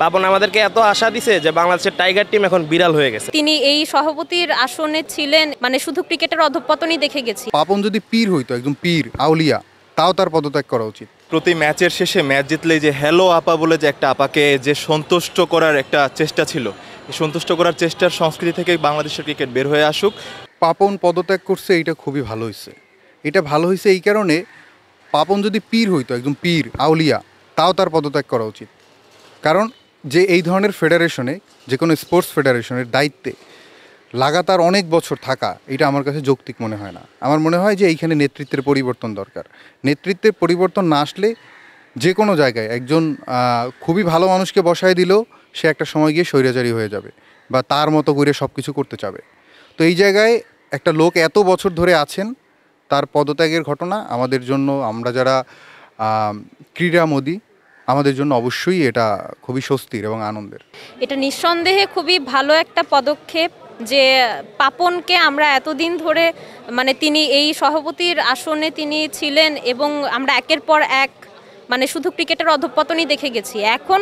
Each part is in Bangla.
পাপন আমাদেরকে এত আশা দিছে যে বাংলাদেশের টাইগার টিম এখন বিড়াল হয়ে গেছে। তিনি এই সভাপতির আসনে ছিলেন, মানে শুধু ক্রিকেটের অধঃপতনই দেখে গেছি। পাপন যদি পীর হইতো, একদম পীর আউলিয়া, তাও তার পদত্যাগ করা উচিত। প্রতি ম্যাচের শেষে ম্যাচ জিতলেই যে হ্যালো আপা বলে যে একটা আপাকে যে সন্তুষ্ট করার একটা চেষ্টা ছিল, এই সন্তুষ্ট করার চেষ্টার সংস্কৃতি থেকে বাংলাদেশের ক্রিকেট বের হয়ে আসুক। পাপন পদত্যাগ করছে, এটা খুবই ভালো হয়েছে। এটা ভালো হয়েছে এই কারণে, পাপন যদি পীর হইতো, একদম পীর আউলিয়া, তাও তার পদত্যাগ করা উচিত। কারণ যে এই ধরনের ফেডারেশনে, যে কোনো স্পোর্টস ফেডারেশনের দায়িত্বে লাগাতার অনেক বছর থাকা, এটা আমার কাছে যৌক্তিক মনে হয় না। আমার মনে হয় যে এইখানে নেতৃত্বের পরিবর্তন দরকার। নেতৃত্বের পরিবর্তন না আসলে যে কোনো জায়গায় একজন খুবই ভালো মানুষকে বসায় দিলেও সে একটা সময় গিয়ে স্বৈরাচারী হয়ে যাবে বা তার মতো করে সব কিছু করতে চাবে। তো এই জায়গায় একটা লোক এত বছর ধরে আছেন, তার পদত্যাগের ঘটনা আমাদের জন্য, আমরা যারা ক্রীড়ামোদী, আমাদের জন্য অবশ্যই এটা খুবই স্বস্তির এবং আনন্দের। এটা নিঃসন্দেহে খুবই ভালো একটা পদক্ষেপ যে পাপনকে আমরা এতদিন ধরে, মানে তিনি এই সভাপতির আসনে তিনি ছিলেন এবং আমরা একের পর এক মানে শুধু ক্রিকেটের অধঃপতনই দেখে গেছি। এখন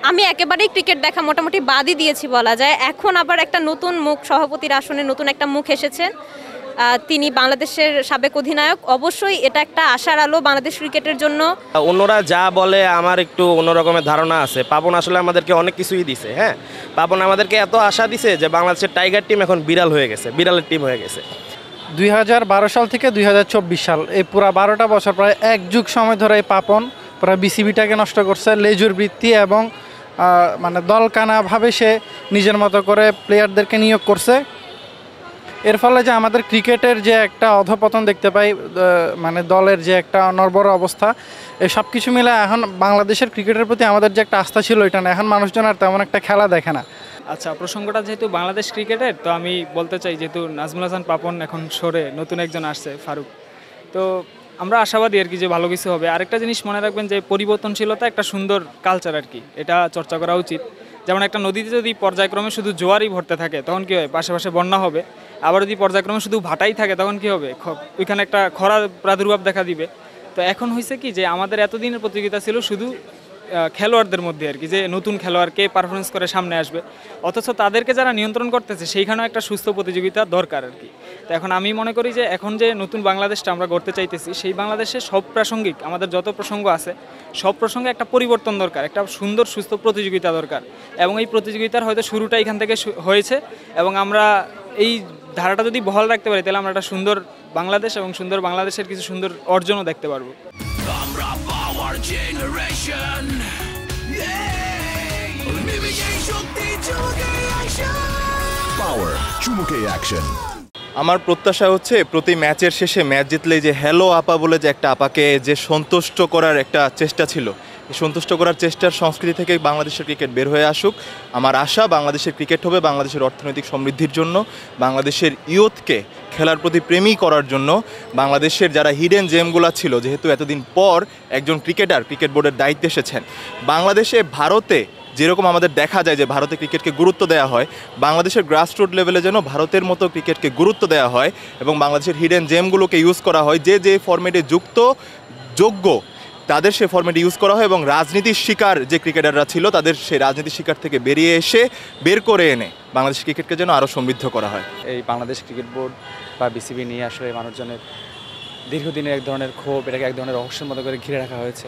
আমি একেবারেই ক্রিকেট দেখা মোটামুটি বাদই দিয়েছি বলা যায়। এখন আবার একটা নতুন মুখ, সভাপতির আসনে নতুন একটা মুখ এসেছেন, তিনি বাংলাদেশের সাবেক অধিনায়ক। অবশ্যই এটা একটা আশার আলো বাংলাদেশ ক্রিকেটের জন্য। অন্যরা যা বলে আমার একটু অন্যরকমের ধারণা আছে। পাপন আসলে আমাদেরকে অনেক কিছুই দিছে। হ্যাঁ, পাপন আমাদেরকে এত আশা দিছে যে বাংলাদেশের টাইগার টিম এখন বিড়াল হয়ে গেছে, বিড়ালের টিম হয়ে গেছে। 2012 সাল থেকে 2024 সাল, এই পুরা 12টা বছর, প্রায় এক যুগ সময় ধরে এই পাপন পুরা বিসিবিটাকে নষ্ট করছে। লেজুর বৃত্তি এবং মানে দলকানাভাবে সে নিজের মতো করে প্লেয়ারদেরকে নিয়োগ করছে। এর ফলে যে আমাদের ক্রিকেটের যে একটা অধঃপতন দেখতে পাই, মানে দলের যে একটা নড়বড় অবস্থা, এই সব কিছু মিলে এখন বাংলাদেশের ক্রিকেটের প্রতি আমাদের যে একটা আস্থা ছিল, এটা না। এখন মানুষজন আর তেমন একটা খেলা দেখে না। আচ্ছা, প্রসঙ্গটা যেহেতু বাংলাদেশ ক্রিকেটের, তো আমি বলতে চাই, যেহেতু নাজমুল হাসান পাপন এখন সরে নতুন একজন আসছে, ফারুক, তো আমরা আশাবাদী আর কি যে ভালো কিছু হবে। আরেকটা জিনিস মনে রাখবেন যে পরিবর্তনশীলতা একটা সুন্দর কালচার আর কি, এটা চর্চা করা উচিত। যেমন একটা নদীতে যদি পর্যায়ক্রমে শুধু জোয়ারই ভরতে থাকে তখন কী হয়, পাশে পাশে বন্যা হবে। আবার যদি পর্যায়ক্রমে শুধু ভাটাই থাকে তখন কী হবে, ওইখানে একটা খরার প্রাদুর্ভাব দেখা দিবে। তো এখন হয়েছে কি যে আমাদের এতদিনের প্রতিযোগিতা ছিল শুধু খেলোয়াড়দের মধ্যে আর কি, যে নতুন খেলোয়াড়কে পারফরমেন্স করে সামনে আসবে, অথচ তাদেরকে যারা নিয়ন্ত্রণ করতেছে সেইখানেও একটা সুস্থ প্রতিযোগিতা দরকার আর কি। তো এখন আমি মনে করি যে এখন যে নতুন বাংলাদেশটা আমরা গড়তে চাইতেছি, সেই বাংলাদেশে সব প্রাসঙ্গিক আমাদের যত প্রসঙ্গ আছে সব প্রসঙ্গে একটা পরিবর্তন দরকার, একটা সুন্দর সুস্থ প্রতিযোগিতা দরকার। এবং এই প্রতিযোগিতার হয়তো শুরুটা এখান থেকে হয়েছে, এবং আমরা এই ধারাটা যদি বহাল রাখতে পারি তাহলে আমরা একটা সুন্দর বাংলাদেশ এবং সুন্দর বাংলাদেশের কিছু সুন্দর অর্জনও দেখতে পারবো। আমার প্রত্যাশা হচ্ছে প্রতি ম্যাচের শেষে ম্যাচ জিতলেই যে হ্যালো আপা বলে যে একটা আপাকে যে সন্তুষ্ট করার একটা চেষ্টা ছিল, এই সন্তুষ্ট করার চেষ্টার সংস্কৃতি থেকে বাংলাদেশের ক্রিকেট বের হয়ে আসুক। আমার আশা বাংলাদেশের ক্রিকেট হবে বাংলাদেশের অর্থনৈতিক সমৃদ্ধির জন্য, বাংলাদেশের ইয়ুথকে খেলার প্রতি প্রেমী করার জন্য, বাংলাদেশের যারা হিডেন জেমগুলো ছিল, যেহেতু এতদিন পর একজন ক্রিকেটার ক্রিকেট বোর্ডের দায়িত্বে এসেছেন। বাংলাদেশে, ভারতে যেরকম আমাদের দেখা যায় যে ভারতে ক্রিকেটকে গুরুত্ব দেওয়া হয়, বাংলাদেশের গ্রাসরুট লেভেলে যেন ভারতের মতো ক্রিকেটকে গুরুত্ব দেওয়া হয় এবং বাংলাদেশের হিডেন জেমগুলোকে ইউজ করা হয়, যে যে ফরম্যাটে যোগ্য তাদের সে ফরম্যাটে ইউজ করা হয়, এবং রাজনীতির শিকার যে ক্রিকেটাররা ছিল তাদের সেই রাজনীতির শিকার থেকে বের করে এনে বাংলাদেশ ক্রিকেটকে যেন আরও সমৃদ্ধ করা হয়। এই বাংলাদেশ ক্রিকেট বোর্ড বা বিসিবি নিয়ে আসলে মানুষজনের দীর্ঘদিনের এক ধরনের ক্ষোভ, এটাকে এক ধরনের রহস্যের মতো করে ঘিরে রাখা হয়েছে।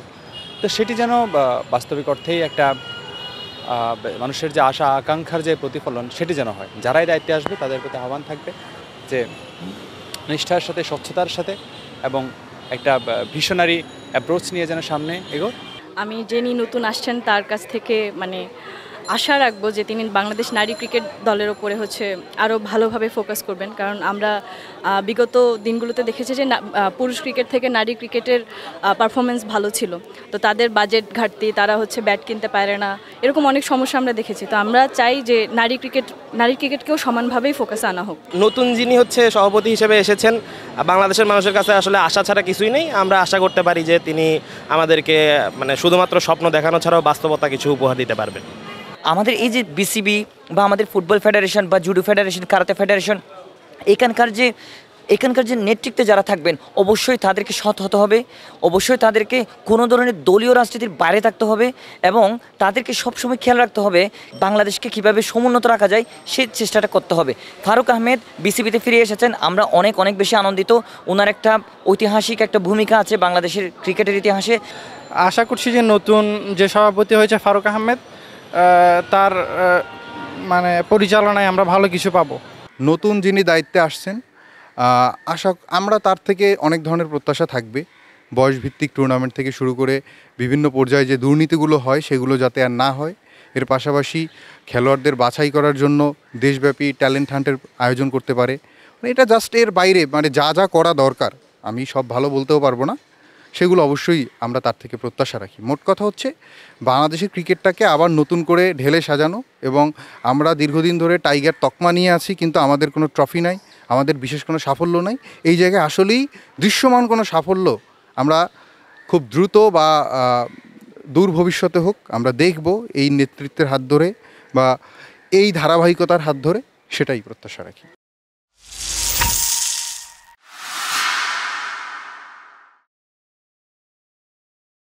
তো সেটি যেন বাস্তবিক অর্থেই একটা মানুষের যে আশা আকাঙ্ক্ষার যে প্রতিফলন, সেটি যেন হয়। যারাই দায়িত্বে আসবে তাদের প্রতি আহ্বান থাকবে যে নিষ্ঠার সাথে, স্বচ্ছতার সাথে এবং একটা ভিশনারি অ্যাপ্রোচ নিয়ে যেন সামনে এগো। আমি যিনি নতুন আসছেন তার কাছ থেকে মানে আশা রাখবো যে তিনি বাংলাদেশ নারী ক্রিকেট দলের ওপরে আরও ভালোভাবে ফোকাস করবেন। কারণ আমরা বিগত দিনগুলোতে দেখেছি যে পুরুষ ক্রিকেট থেকে নারী ক্রিকেটের পারফরমেন্স ভালো ছিল, তো তাদের বাজেট ঘাটতি, তারা ব্যাট কিনতে পারে না, এরকম অনেক সমস্যা আমরা দেখেছি। তো আমরা চাই যে নারী ক্রিকেটকেও সমানভাবেই ফোকাসে আনা হোক। নতুন যিনি সভাপতি হিসেবে এসেছেন, বাংলাদেশের মানুষের কাছে আসলে আশা ছাড়া কিছুই নেই। আমরা আশা করতে পারি যে তিনি আমাদেরকে মানে শুধুমাত্র স্বপ্ন দেখানো ছাড়াও বাস্তবতা কিছু উপহার দিতে পারবেন। আমাদের এই যে বিসিবি বা আমাদের ফুটবল ফেডারেশন বা জুডো ফেডারেশন, কারাতে ফেডারেশন, এখানকার যে এখানকার যে নেতৃত্বে যারা থাকবেন অবশ্যই তাদেরকে সৎ হতে হবে, অবশ্যই তাদেরকে কোনো ধরনের দলীয় রাজনীতির বাইরে থাকতে হবে এবং তাদেরকে সবসময় খেয়াল রাখতে হবে বাংলাদেশকে কীভাবে সমুন্নত রাখা যায় সেই চেষ্টাটা করতে হবে। ফারুক আহমেদ বিসিবিতে ফিরে এসেছেন, আমরা অনেক অনেক বেশি আনন্দিত। ওনার একটা ঐতিহাসিক একটা ভূমিকা আছে বাংলাদেশের ক্রিকেটের ইতিহাসে। আশা করছি যে নতুন যে সভাপতি হয়েছে ফারুক আহমেদ, তার মানে পরিচালনায় আমরা ভালো কিছু পাবো। নতুন যিনি দায়িত্বে আসছেন আমরা তার থেকে অনেক ধরনের প্রত্যাশা থাকবে। বয়সভিত্তিক টুর্নামেন্ট থেকে শুরু করে বিভিন্ন পর্যায়ে যে দুর্নীতিগুলো হয় সেগুলো যাতে আর না হয়। এর পাশাপাশি খেলোয়াড়দের বাছাই করার জন্য দেশব্যাপী ট্যালেন্ট হান্টের আয়োজন করতে পারে। এটা জাস্ট এর বাইরে মানে যা যা করা দরকার, আমি সব ভালো বলতেও পারবো না, সেগুলো অবশ্যই আমরা তার থেকে প্রত্যাশা রাখি। মোট কথা হচ্ছে বাংলাদেশের ক্রিকেটটাকে আবার নতুন করে ঢেলে সাজানো, এবং আমরা দীর্ঘদিন ধরে টাইগার তকমা নিয়ে আছি কিন্তু আমাদের কোনো ট্রফি নাই, আমাদের বিশেষ কোনো সাফল্য নাই। এই জায়গায় আসলেই দৃশ্যমান কোনো সাফল্য আমরা খুব দ্রুত বা দূর ভবিষ্যতে হোক আমরা দেখব এই নেতৃত্বের হাত ধরে বা এই ধারাবাহিকতার হাত ধরে, সেটাই প্রত্যাশা রাখি।